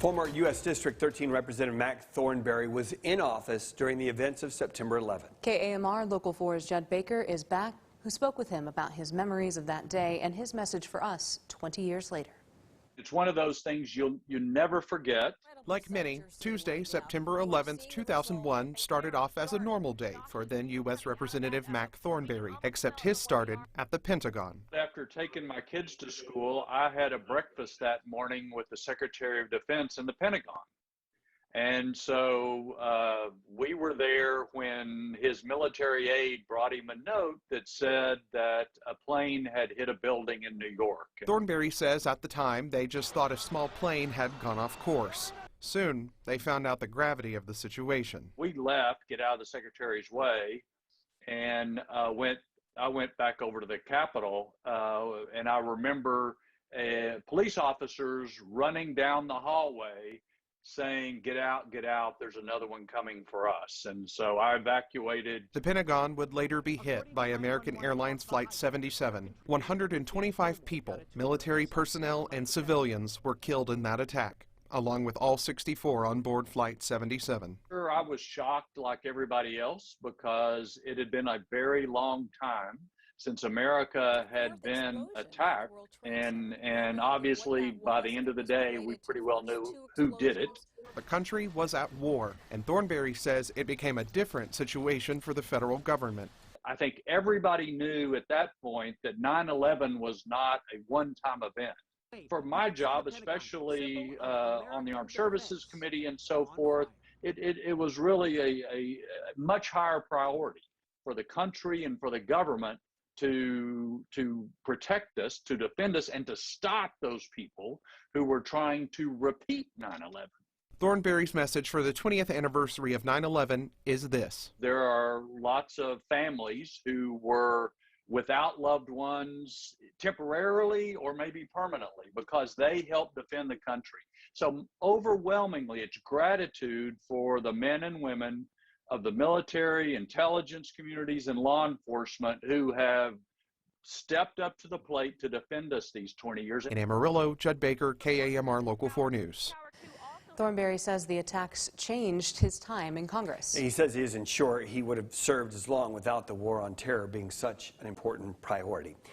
Former U.S. District 13 Representative Mac Thornberry was in office during the events of September 11th. KAMR Local 4's Judd Baker is back, who spoke with him about his memories of that day and his message for us 20 years later. It's one of those things you never forget. Like many, Tuesday, September 11th, 2001 started off as a normal day for then U.S. Representative Mac Thornberry, except his started at the Pentagon. After taking my kids to school, I had a breakfast that morning with the Secretary of Defense in the Pentagon. And so we were there when his military aide brought him a note that said that a plane had hit a building in New York. Thornberry says at the time they just thought a small plane had gone off course. Soon, they found out the gravity of the situation. We left, get out of the Secretary's way, and I went back over to the Capitol, and I remember police officers running down the hallway saying, get out, there's another one coming for us. And so I evacuated. The Pentagon would later be hit by American Airlines Flight 77. 125 people, military personnel and civilians, were killed in that attack, along with all 64 on board Flight 77. I was shocked like everybody else because it had been a very long time since America had been attacked, and obviously by the end of the day we pretty well knew who did it. The country was at war, and Thornberry says it became a different situation for the federal government. I think everybody knew at that point that 9/11 was not a one-time event. For my job, especially on the Armed Services Committee and so forth, it was really a much higher priority for the country and for the government to protect us, to defend us, and to stop those people who were trying to repeat 9/11. Thornberry's message for the 20th anniversary of 9/11 is this. There are lots of families who were without loved ones temporarily or maybe permanently because they helped defend the country. So overwhelmingly, it's gratitude for the men and women of the military, intelligence communities, and law enforcement who have stepped up to the plate to defend us these 20 years. In Amarillo, Judd Baker, KAMR Local 4 News. Thornberry says the attacks changed his time in Congress. He says he isn't sure he would have served as long without the war on terror being such an important priority.